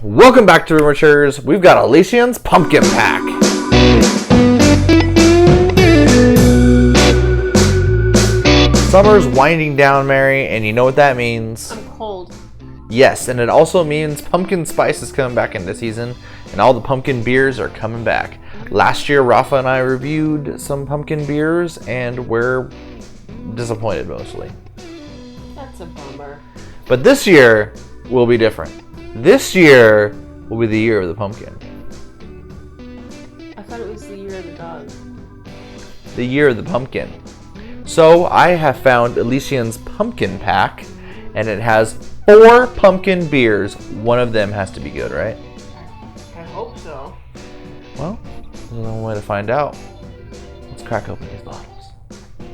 Welcome back to Rumorchers. We've got Elysian's Pumpkin Pack. Summer's winding down, Mary, and you know what that means. I'm cold. Yes, and it also means pumpkin spice is coming back into season, and all the pumpkin beers are coming back. Last year, Rafa and I reviewed some pumpkin beers, and we're disappointed mostly. That's a bummer. But this year will be different. This year will be the year of the pumpkin. I thought it was the year of the dog. The year of the pumpkin. So I have found Elysian's Pumpkin Pack, and it has 4 pumpkin beers. One of them has to be good, right? I hope so. Well, there's no way to find out. Let's crack open these bottles.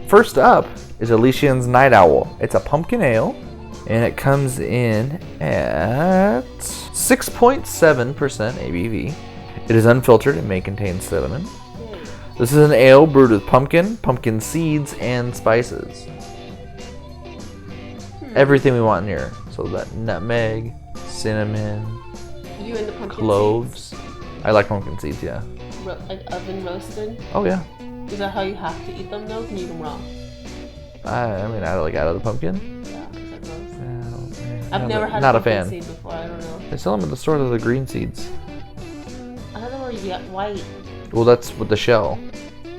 First up is Elysian's Night Owl. It's a pumpkin ale, and it comes in at 6.7% ABV. It is unfiltered and may contain cinnamon. This is an ale brewed with pumpkin seeds, and spices. Everything we want in here. So that nutmeg, cinnamon, You into pumpkin cloves. seeds? I like pumpkin seeds, yeah. Like oven roasted? Oh yeah. Is that how you have to eat them though? Can you eat them raw? I mean, I like out of the pumpkin. Yeah, is that gross? I've I've never had not a pumpkin fan. seed before, I don't know. They sell them at the store as the green seeds. I thought they were white. Well, that's with the shell.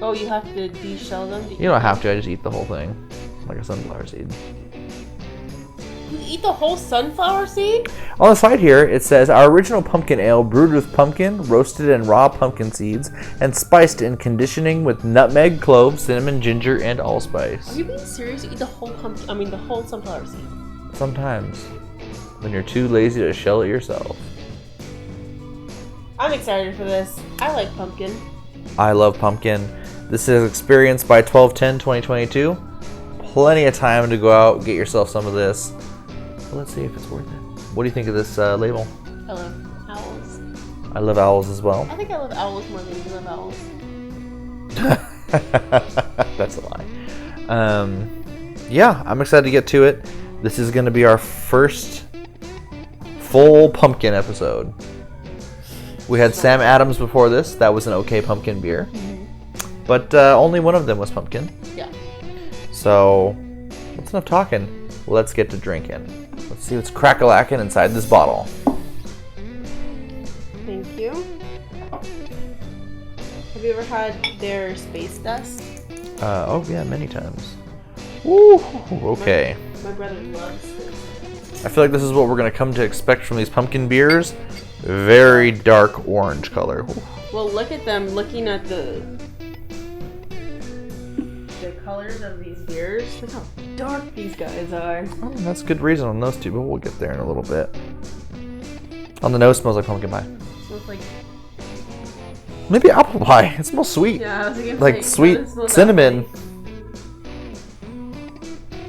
Oh, you have to de-shell them? You don't have to. I just eat the whole thing, like a sunflower seed. You eat the whole sunflower seed? On the side here, it says, our original pumpkin ale brewed with pumpkin, roasted in raw pumpkin seeds, and spiced in conditioning with nutmeg, cloves, cinnamon, ginger, and Are allspice. you being serious? You eat the whole the whole sunflower seed? Sometimes, when you're too lazy to shell it yourself. I'm excited for this. I like pumpkin. I love pumpkin. This is experienced by 12/10/2022. Plenty of time to go out, get yourself some of this. But let's see if it's worth it. What do you think of this label? I love owls. I love owls as well. I think I love owls more than you love owls. That's a lie. Yeah, I'm excited to get to it. This is going to be our first full pumpkin episode. We had Sam Adams before this. That was an okay pumpkin beer. But only one of them was pumpkin. Yeah. So, that's enough talking. Let's get to drinking. Let's see what's crack-a-lackin' inside this bottle. Thank you. Have you ever had their space dust? Oh, yeah, many times. Woo, okay. My brother loves this. I feel like this is what we're going to come to expect from these pumpkin beers. Very dark orange color. Well, look at them looking at the colors of these beers. Look how dark these guys are. Oh, that's good reason on those two, but we'll get there in a little bit. On the nose, smells like pumpkin pie. Smells like... Maybe apple pie. It smells sweet. Yeah, I was gonna Like say, sweet cinnamon.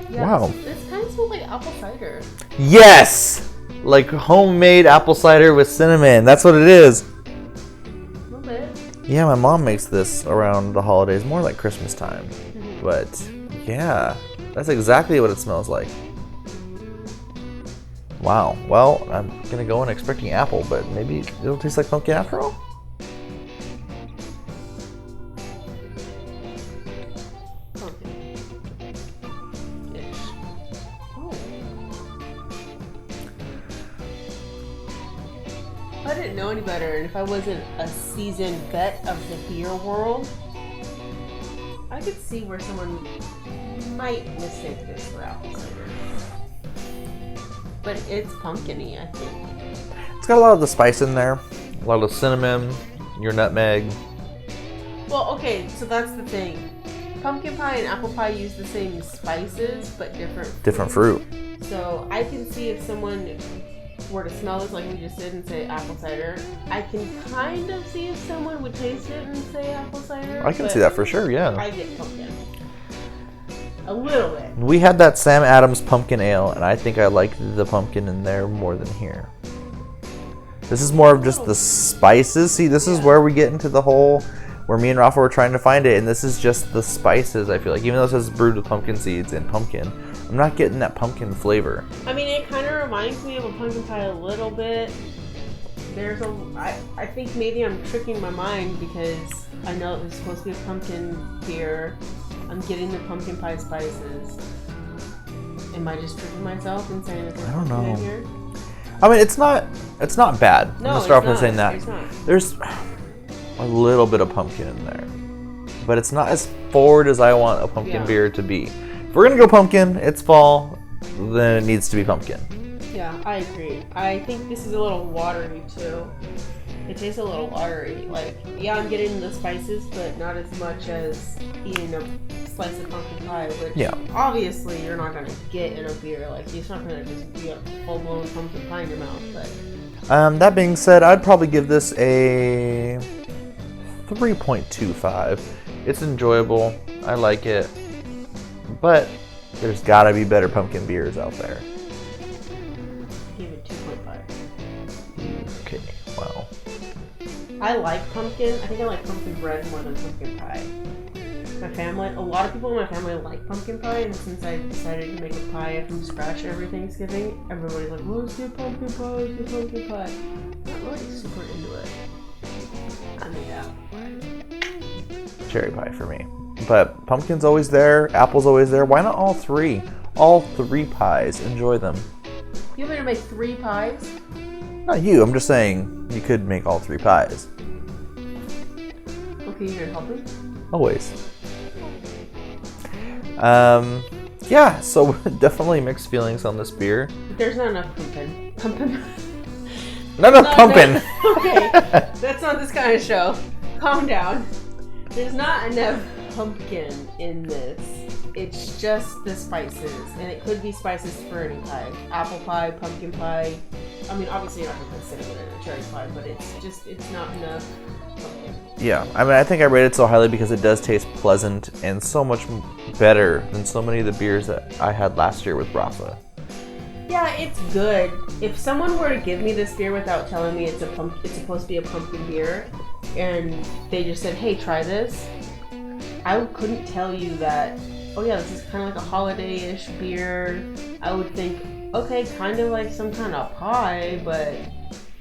Yeah, Wow. This kind of smells like apple cider. Yes! Like homemade apple cider with cinnamon. That's what it is. A little bit. Yeah, my mom makes this around the holidays, more like Christmas time. But yeah, that's exactly what it smells like. Wow. Well, I'm gonna go in expecting apple, but maybe it'll taste like pumpkin after all. I didn't know any better, and if I wasn't a seasoned vet of the beer world, I could see where someone might mistake this for apple cider. But it's pumpkin-y, I think. It's got a lot of the spice in there, a lot of cinnamon, your nutmeg. Well, okay, so that's the thing. Pumpkin pie and apple pie use the same spices, but different fruit. So I can see if someone were to smell this like we just did and say apple cider, I can kind of see if someone would taste it and say apple cider. I can see that for sure, yeah. I get pumpkin. A little bit. We had that Sam Adams pumpkin ale, and I think I like the pumpkin in there more than here. This is more of just the spices. See, this is where we get into the whole, where me and Rafa were trying to find it, and this is just the spices, I feel like. Even though it says brewed with pumpkin seeds and pumpkin, I'm not getting that pumpkin flavor. I mean, it kind of reminds me of a pumpkin pie a little bit, I think maybe I'm tricking my mind because I know there's supposed to be a pumpkin beer. I'm getting the pumpkin pie spices. Am I just tricking myself and saying there's pumpkin in here? I mean, it's not bad. I'm No, gonna start off it's with saying that. It's not. There's a little bit of pumpkin in there, but it's not as forward as I want a pumpkin beer to be. If we're gonna go pumpkin, it's fall, then it needs to be pumpkin. Yeah, I agree. I think this is a little watery too. It tastes a little watery. Like, yeah, I'm getting the spices, but not as much as eating a slice of pumpkin pie, which obviously you're not gonna get in a beer. Like, it's not gonna just be a full-blown pumpkin pie in your mouth. But that being said, I'd probably give this a 3.25. It's enjoyable. I like it, but there's gotta be better pumpkin beers out there. Give it 2.5. Okay, wow. I like pumpkin. I think I like pumpkin bread more than pumpkin pie. My family, a lot of people in my family like pumpkin pie, and since I decided to make a pie from scratch every Thanksgiving, everybody's like, "Let's do pumpkin pie, let's do pumpkin pie." I'm not really super into it. I made that. Cherry pie for me. But pumpkin's always there, apple's always there. Why not all three? All three pies. Enjoy them. You want me to make 3 pies? Not you, I'm just saying you could make all 3 pies. Okay, you're gonna help me? Always. Yeah, so definitely mixed feelings on this beer. There's not enough pumpkin. Not enough pumpkin! Okay, that's not this kind of show. Calm down. There's not enough pumpkin in this. It's just the spices, and it could be spices for any pie. Apple pie, pumpkin pie. I mean, obviously you're not going to put cinnamon in a cherry pie, but it's not enough pumpkin. Yeah, I mean, I think I rate it so highly because it does taste pleasant and so much better than so many of the beers that I had last year with Rafa. Yeah, it's good. If someone were to give me this beer without telling me it's supposed to be a pumpkin beer, and they just said, "Hey, try this," I couldn't tell you that. Oh yeah, this is kind of like a holiday-ish beer. I would think, okay, kind of like some kind of pie, but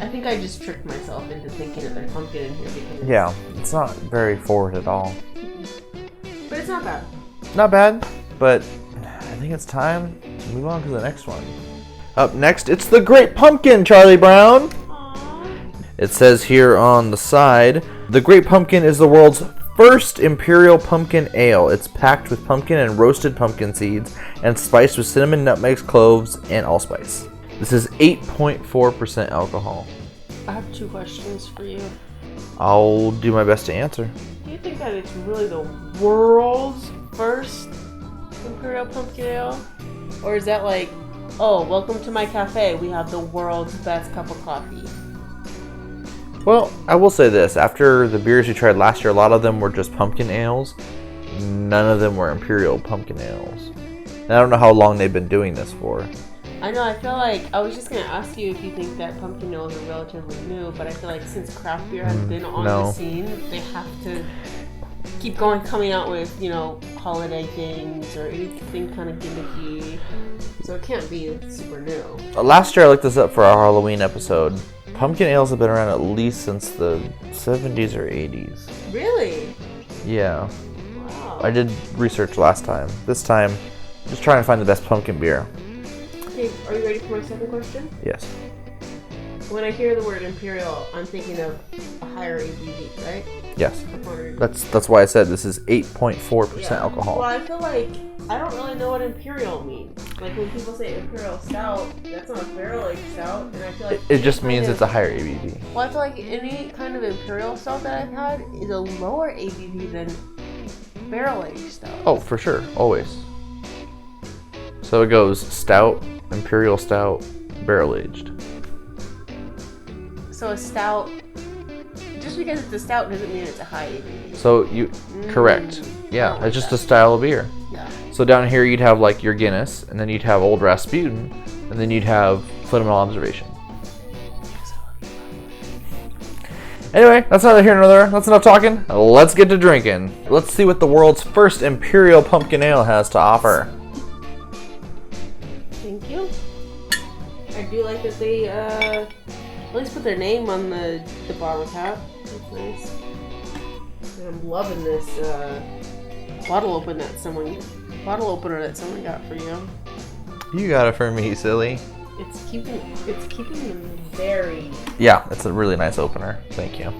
I think I just tricked myself into thinking that there's pumpkin in here because it's not very forward at all. But it's not bad. Not bad, but I think it's time to move on to the next one. Up next, it's the Great Pumpkin, Charlie Brown. Aww. It says here on the side, the Great Pumpkin is the world's first Imperial Pumpkin Ale. It's packed with pumpkin and roasted pumpkin seeds and spiced with cinnamon, nutmegs, cloves, and allspice. This is 8.4% alcohol. I have 2 questions for you. I'll do my best to answer. Do you think that it's really the world's first Imperial Pumpkin Ale? Or is that like, oh, welcome to my cafe, we have the world's best cup of coffee? Well, I will say this. After the beers we tried last year, a lot of them were just pumpkin ales. None of them were Imperial Pumpkin Ales. And I don't know how long they've been doing this for. I know, I feel like, I was just going to ask you if you think that pumpkin ales are relatively new, but I feel like since craft beer has been on the scene, they have to keep coming out with, holiday things or anything kind of gimmicky. So it can't be super new. Last year I looked this up for our Halloween episode. Pumpkin ales have been around at least since the 70s or 80s. Really? Yeah. Wow. I did research last time. This time, I'm just trying to find the best pumpkin beer. Okay, are you ready for my second question? Yes. When I hear the word Imperial, I'm thinking of a higher ABV, right? Yes. That's why I said this is 8.4% alcohol. Well, I feel like I don't really know what Imperial means. Like when people say Imperial Stout, that's not a barrel-aged stout, and I feel like it just means it's a higher ABV. Well, I feel like any kind of Imperial Stout that I've had is a lower ABV than barrel-aged stout. Oh, for sure, always. So it goes stout, Imperial Stout, barrel-aged. So a stout, just because it's a stout doesn't mean it's a high ABV. So correct. Yeah, it's just a style of beer. Yeah. So down here you'd have like your Guinness, and then you'd have Old Rasputin, and then you'd have Fundamental Observation. Anyway, that's neither here nor there. That's enough talking. Let's get to drinking. Let's see what the world's first Imperial Pumpkin Ale has to offer. Thank you. I do like that they least put their name on the bottle cap. That's nice. And I'm loving this bottle opener that someone got for you. You got it for me, silly. It's keeping them very. Yeah, it's a really nice opener. Thank you.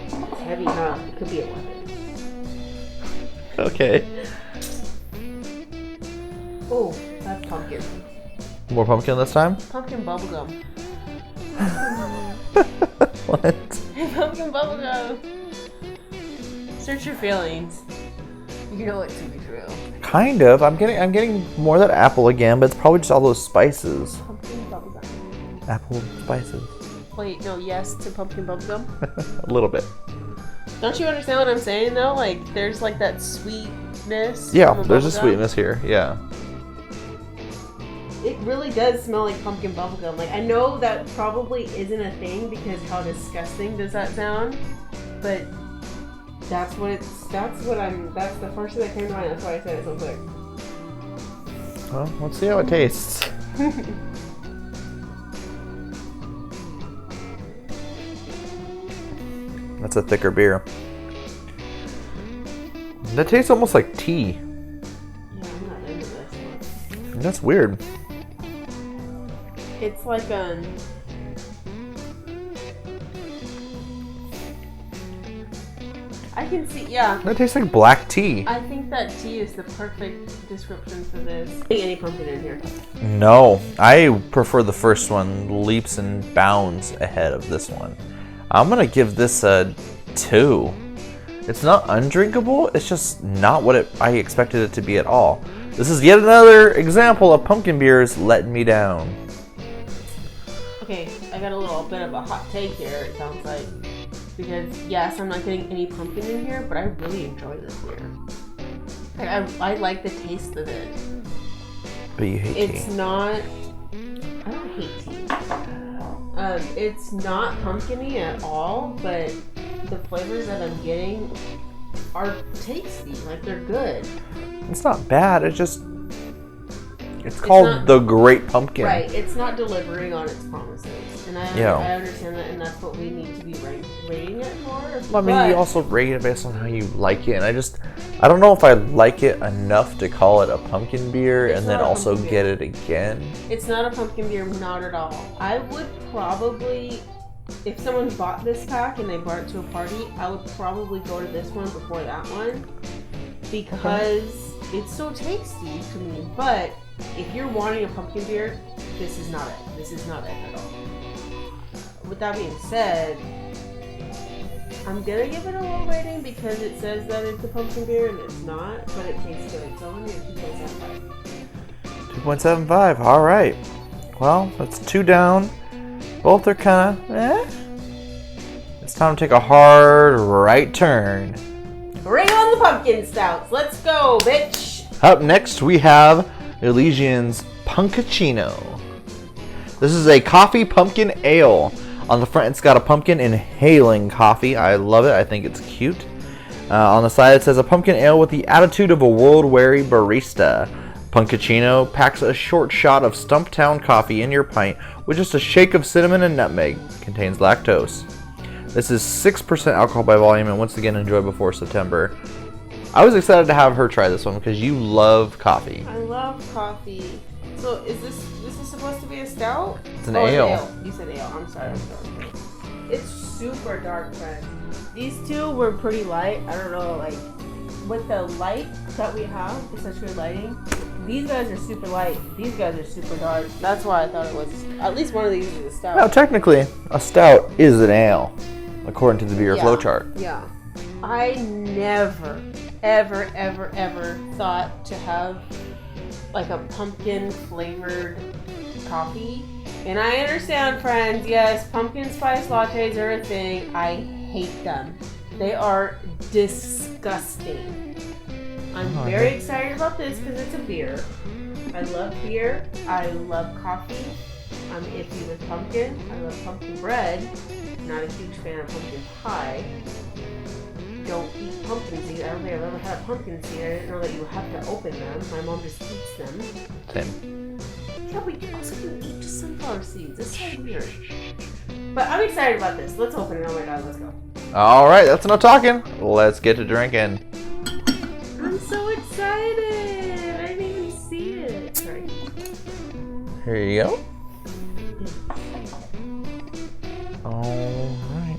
It's heavy, huh? It could be a weapon. Okay. Oh, that's pumpkin. More pumpkin this time? Pumpkin bubblegum. What? Pumpkin bubblegum. Search your feelings. You know it to be true. Kind of. I'm getting more of that apple again, but it's probably just all those spices. Pumpkin bubblegum. Apple spices. Wait, no, yes to pumpkin bubblegum? A little bit. Don't you understand what I'm saying though? Like, there's like that sweetness. Yeah, from there's a bubblegum. sweetness here. Yeah. It really does smell like pumpkin bubblegum. Like, I know that probably isn't a thing because how disgusting does that sound? But that's the first thing that came to mind. That's why I said it so quick. Well, let's see how it tastes. That's a thicker beer. That tastes almost like tea. Yeah, I'm not into this one. That's weird. It's like I can see, yeah. That tastes like black tea. I think that tea is the perfect description for this. Any pumpkin in here? No, I prefer the first one. Leaps and bounds ahead of this one. I'm gonna give this a 2. It's not undrinkable. It's just not what I expected it to be at all. This is yet another example of pumpkin beers letting me down. Okay, I got a little bit of a hot take here, it sounds like. Because, yes, I'm not getting any pumpkin in here, but I really enjoy this beer. I like the taste of it. But you hate tea. It's not... I don't hate tea. It's not pumpkin-y at all, but the flavors that I'm getting are tasty. Like, they're good. It's not bad. It's called the Great Pumpkin. Right. It's not delivering on its promises. And I understand that, and that's what we need to be rating it for. Well, I mean, you also rate it based on how you like it, and I don't know if I like it enough to call it a pumpkin beer and then also get it again. It's not a pumpkin beer, not at all. I would probably, if someone bought this pack and they brought it to a party, I would probably go to this one before that one because it's so tasty to me. But if you're wanting a pumpkin beer, this is not it. This is not it at all. With that being said, I'm gonna give it a low rating because it says that it's a pumpkin beer and it's not, but it tastes good. So I'm gonna give it 2.75. 2.75. All right. Well, that's 2 down. Both are kind of It's time to take a hard right turn. Bring on the pumpkin stouts. Let's go, bitch. Up next, we have Elysian's Punkachino. This is a coffee pumpkin ale. On the front, it's got a pumpkin inhaling coffee. I love it. I think it's cute. On the side, it says a pumpkin ale with the attitude of a world-weary barista. Punkachino packs a short shot of Stumptown coffee in your pint with just a shake of cinnamon and nutmeg. Contains lactose. This is 6% alcohol by volume, and once again, enjoy before September. I was excited to have her try this one because you love coffee. I love coffee. So is this supposed to be a stout? It's an ale. You said ale. I'm sorry. It's super dark, friends. These two were pretty light. I don't know, like, with the light that we have, essentially lighting, these guys are super light. These guys are super dark. That's why I thought it was, at least one of these is a stout. Now, technically, a stout is an ale, according to the beer flowchart. Yeah. I never, ever, ever, ever thought to have like a pumpkin flavored coffee. And I understand, friends, yes, pumpkin spice lattes are a thing. I hate them. They are disgusting. I'm very excited about this because it's a beer. I love beer. I love coffee. I'm iffy with pumpkin. I love pumpkin bread. Not a huge fan of pumpkin pie. Don't eat pumpkin seeds. I don't think I've ever had a pumpkin seed. I didn't know that you have to open them. My mom just eats them. Same. Yeah, but you also can eat just sunflower seeds. It's so weird. But I'm excited about this. Let's open it. Oh my god, let's go. All right, that's enough talking. Let's get to drinking. I'm so excited. I didn't even see it. Sorry. Here you go. All right.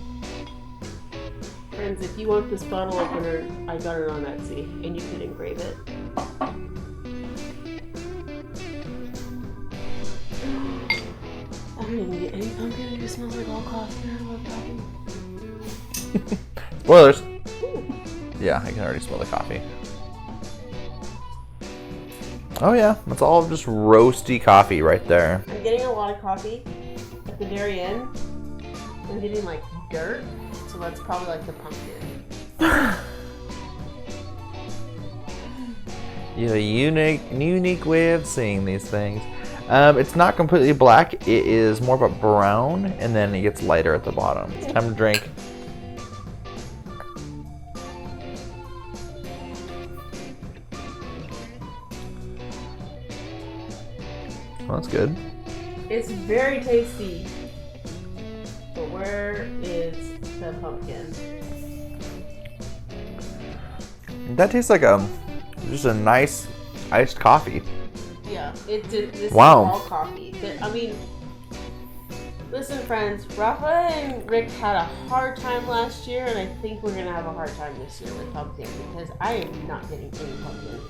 Friends, if you want this bottle opener, I got it on Etsy, and you can engrave it. I don't even get any pumpkin. It just smells like all coffee. I love coffee. Spoilers. Ooh. Yeah, I can already smell the coffee. Oh yeah, that's all just roasty coffee right there. I'm getting a lot of coffee. At the very end, I'm getting like dirt, so that's probably like the pumpkin. You have a unique way of seeing these things. It's not completely black. It is more of a brown, and then it gets lighter at the bottom. It's time to drink. Well, that's good. It's very tasty. But where is the pumpkin? That tastes like just a nice iced coffee. Yeah, this Wow. is all coffee. I mean, listen, friends. Rafa and Rick had a hard time last year, and I think we're gonna have a hard time this year with pumpkin because I am not getting any pumpkin.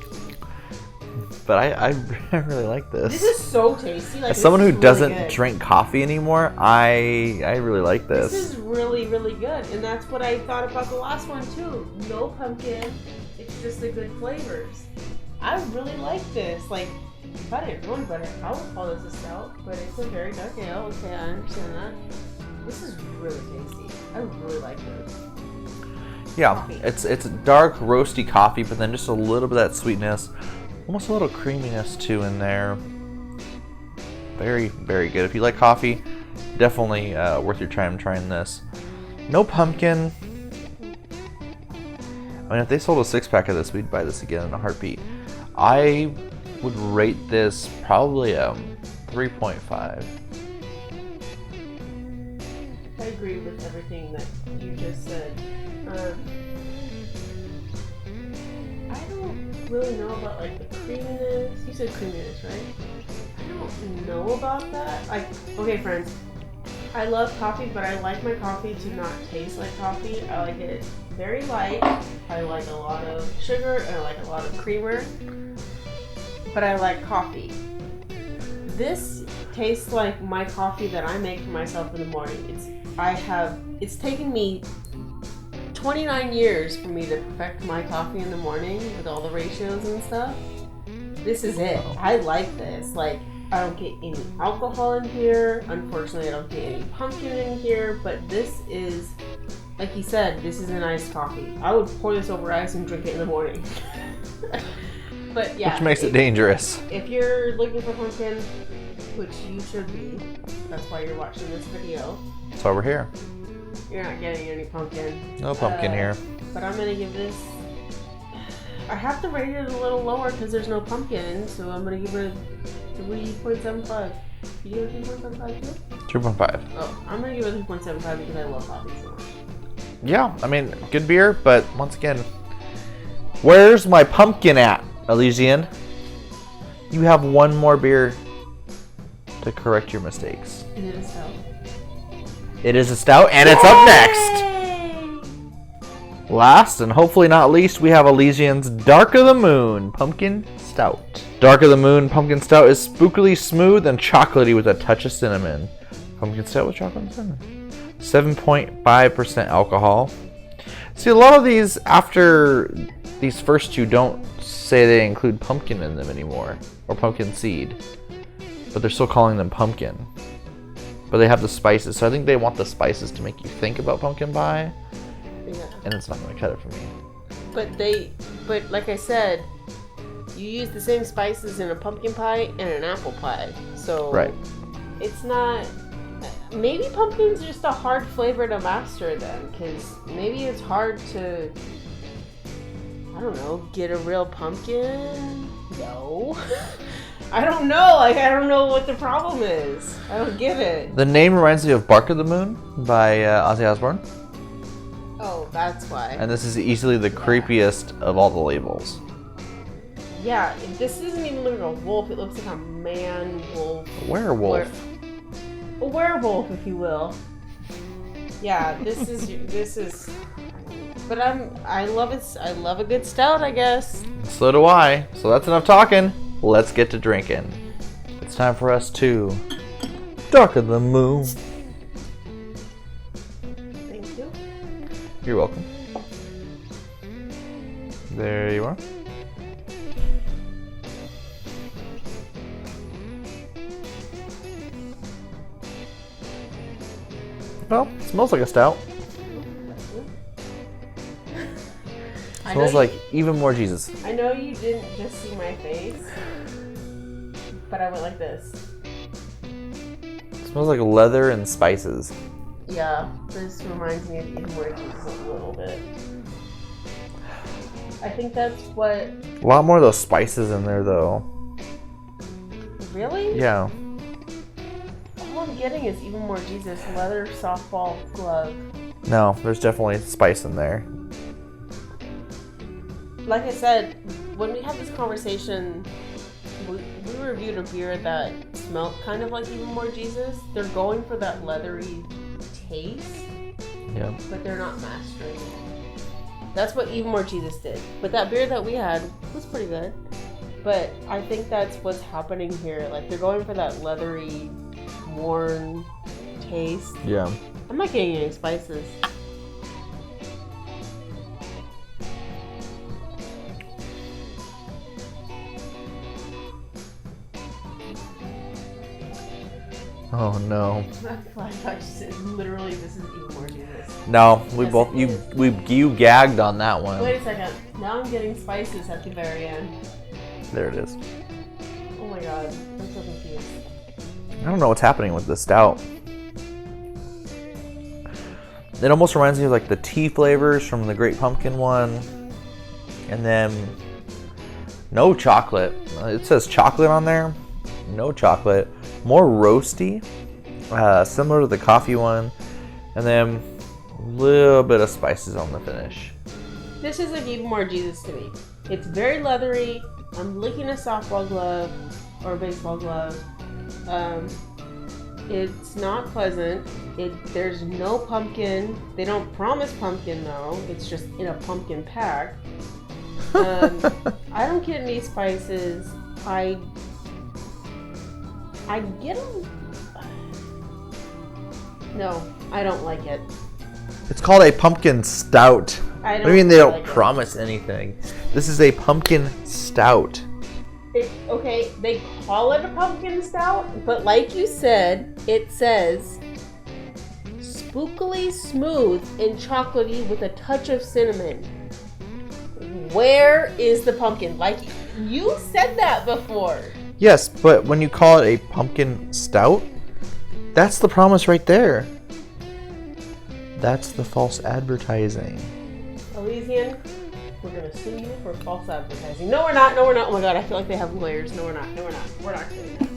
But I really like this. This is so tasty. Like, As someone who this is doesn't really good. drink coffee anymore, I really like this. This is really, really good, and that's what I thought about the last one too. No pumpkin. It's just the good flavors. I really like this. Like, if I didn't know any better, I would call this a stout, but it's a very dark ale. Okay, I understand that. This is really tasty. I really like this. Yeah, Coffee. it's dark, roasty coffee, but then just a little bit of that sweetness. Almost a little creaminess too in there. Very, very good. If you like coffee, definitely worth your time trying this. No pumpkin. I mean, if they sold a 6-pack of this, we'd buy this again in a heartbeat. I would rate this probably 3.5. I agree with everything that you just said. I don't really know about like the creaminess. You said creaminess, right? I don't know about that. Like, okay, friends, I love coffee, but I like my coffee to not taste like coffee. I like it very light. I like a lot of sugar and I like a lot of creamer, but I like coffee. This tastes like my coffee that I make for myself in the morning. It's taken me 29 years for me to perfect my coffee in the morning with all the ratios and stuff. This is it. I like this. Like, I don't get any alcohol in here. Unfortunately, I don't get any pumpkin in here, but this is, like you said, this is a nice coffee. I would pour this over ice and drink it in the morning. But yeah. Which makes it dangerous. If you're looking for pumpkin, which you should be, that's why you're watching this video. That's why we're here. You're not getting any pumpkin. No pumpkin here. But I'm gonna give this. I have to rate it a little lower because there's no pumpkin, so I'm gonna give it a 3.75. You give it 3.75 too? 2.5. Oh, I'm gonna give it a 3.75 because I love coffee so much. Yeah, I mean, good beer, but once again, where's my pumpkin at, Elysian? You have one more beer to correct your mistakes. Is it a stout? It is a stout, and it's up next. Last, and hopefully not least, we have Elysian's Dark of the Moon Pumpkin Stout. Dark of the Moon Pumpkin Stout is spookily smooth and chocolatey with a touch of cinnamon. Pumpkin Stout with chocolate and cinnamon. 7.5% alcohol. See, a lot of these, after these first two, don't say they include pumpkin in them anymore, or pumpkin seed, but they're still calling them pumpkin. But they have the spices, so I think they want the spices to make you think about pumpkin pie. Yeah. And it's not going to cut it for me. But like I said, you use the same spices in a pumpkin pie and an apple pie. So Right. It's not. Maybe pumpkin's just a hard flavor to master then, because maybe it's hard to, I don't know, get a real pumpkin. No. I don't know. Like, I don't know what the problem is. I don't get it. The name reminds me of Bark of the Moon by Ozzy Osbourne. Oh, that's why. And this is easily the creepiest of all the labels. Yeah, this doesn't even look like a wolf. It looks like a man wolf. Werewolf. A werewolf, if you will. Yeah, this is. But I love it. I love a good stout, I guess. So do I. So that's enough talking. Let's get to drinking. It's time for us to darken the moon. Thank you. You're welcome. There you are. Well, it smells like a stout. Smells like even more Jesus. I know you didn't just see my face, but I went like this. It smells like leather and spices. Yeah, this reminds me of even more Jesus a little bit. I think that's what. A lot more of those spices in there, though. Really? Yeah. All I'm getting is even more Jesus leather softball glove. No, there's definitely spice in there. Like I said, when we had this conversation, we reviewed a beer that smelled kind of like even more Jesus. They're going for that leathery taste, Yeah. but they're not mastering it. That's what even more Jesus did. But that beer that we had was pretty good. But I think that's what's happening here. Like, they're going for that leathery, worn taste. Yeah. I'm not getting any spices. Oh no. I thought you said literally this is even more Jesus. No, we Yes, both it is. you gagged on that one. Wait a second. Now I'm getting spices at the very end. There it is. Oh my god. I'm so confused. I don't know what's happening with this stout. It almost reminds me of like the tea flavors from the Great Pumpkin one. And then no chocolate. It says chocolate on there. No chocolate. More roasty. Similar to the coffee one. And then a little bit of spices on the finish. This is like even more Jesus to me. It's very leathery. I'm licking a softball glove or a baseball glove. It's not pleasant. There's no pumpkin. They don't promise pumpkin though. It's just in a pumpkin pack. I don't get any spices. I get them. No, I don't like it. It's called a pumpkin stout. I What do you mean they don't like it. promise anything? This is a pumpkin stout. Okay, they call it a pumpkin stout, but like you said, it says spookily smooth and chocolatey with a touch of cinnamon. Where is the pumpkin? Like, you said that before. Yes, but when you call it a pumpkin stout, that's the promise right there. That's the false advertising. Elysian, we're gonna sue you for false advertising. No, we're not. No, we're not. Oh my god, I feel like they have lawyers. No, we're not. No, we're not. We're not doing that.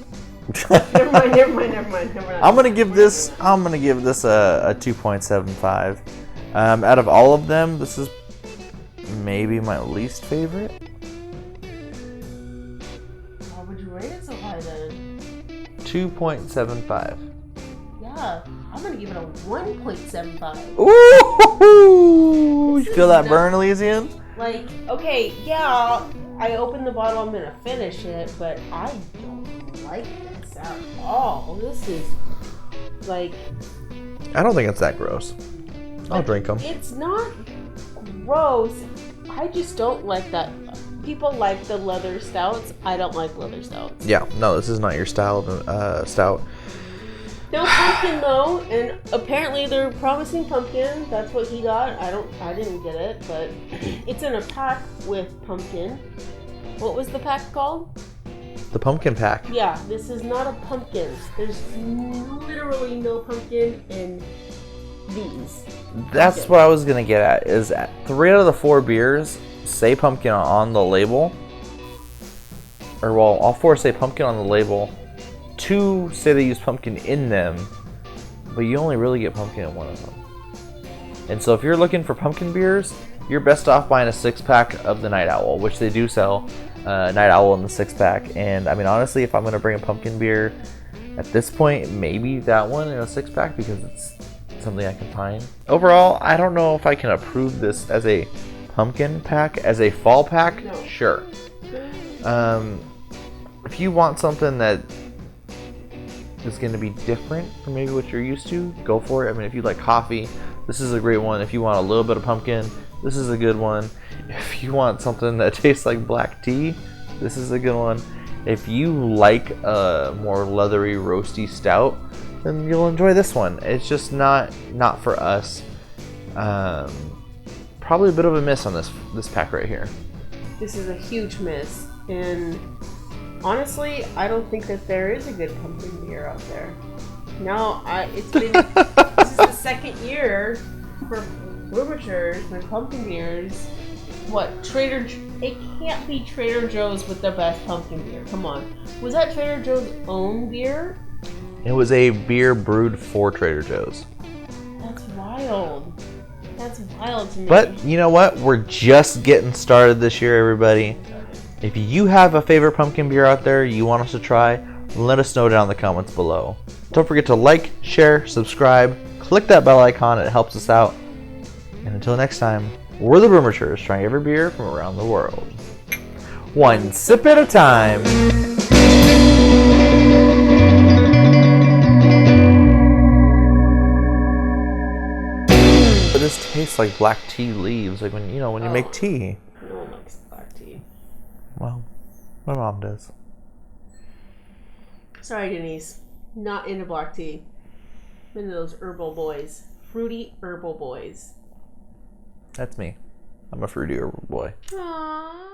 Never mind. No, we're not. I'm gonna give this a 2.75. Out of all of them, this is maybe my least favorite. Why would you rate it so high then? 2.75. Yeah, I'm gonna give it a 1.75. Ooh! You feel that burn, Elysian? Like, okay, yeah, I opened the bottle, I'm gonna finish it, but I don't like this at all. This is, like... I don't think it's that gross. I'll drink them. It's not gross. I just don't like that. People like the leather stouts. I don't like leather stouts. Yeah, no, this is not your style of stout. No pumpkin though, and apparently they're promising pumpkin. That's what he got. I didn't get it, but it's in a pack with pumpkin. What was the pack called? The pumpkin pack. Yeah, this is not a pumpkin. There's literally no pumpkin in these. That's what I was gonna get at. Is at 3 out of the 4 beers say pumpkin on the label, or well, all 4 say pumpkin on the label. 2 say they use pumpkin in them, but you only really get pumpkin in one of them. And so if you're looking for pumpkin beers, you're best off buying a 6-pack of the Night Owl, which they do sell Night Owl in the 6-pack. And I mean, honestly, if I'm going to bring a pumpkin beer at this point, maybe that one in a 6-pack because it's something I can find. Overall, I don't know if I can approve this as a pumpkin pack. As a fall pack, no. Sure. If you want something that is going to be different from maybe what you're used to, go for it. I mean, if you like coffee, this is a great one. If you want a little bit of pumpkin, this is a good one. If you want something that tastes like black tea, this is a good one. If you like a more leathery, roasty stout, then you'll enjoy this one. It's just not for us. Probably a bit of a miss on this pack right here. This is a huge miss, and honestly, I don't think that there is a good pumpkin beer out there. No, it's been this is the second year for Brewmasters, for pumpkin beers. What, it can't be Trader Joe's with the best pumpkin beer. Come on. Was that Trader Joe's own beer? It was a beer brewed for Trader Joe's. That's wild. That's wild to me. But you know what? We're just getting started this year, everybody. If you have a favorite pumpkin beer out there you want us to try, let us know down in the comments below. Don't forget to like, share, subscribe, click that bell icon, it helps us out. And until next time, we're the Brewmasters, trying every beer from around the world. One sip at a time. But this tastes like black tea leaves, like when you make tea. No one likes black tea. Well, my mom does. Sorry, Denise. Not into black tea. I'm into those herbal boys. Fruity herbal boys. That's me. I'm a fruity herbal boy. Aww.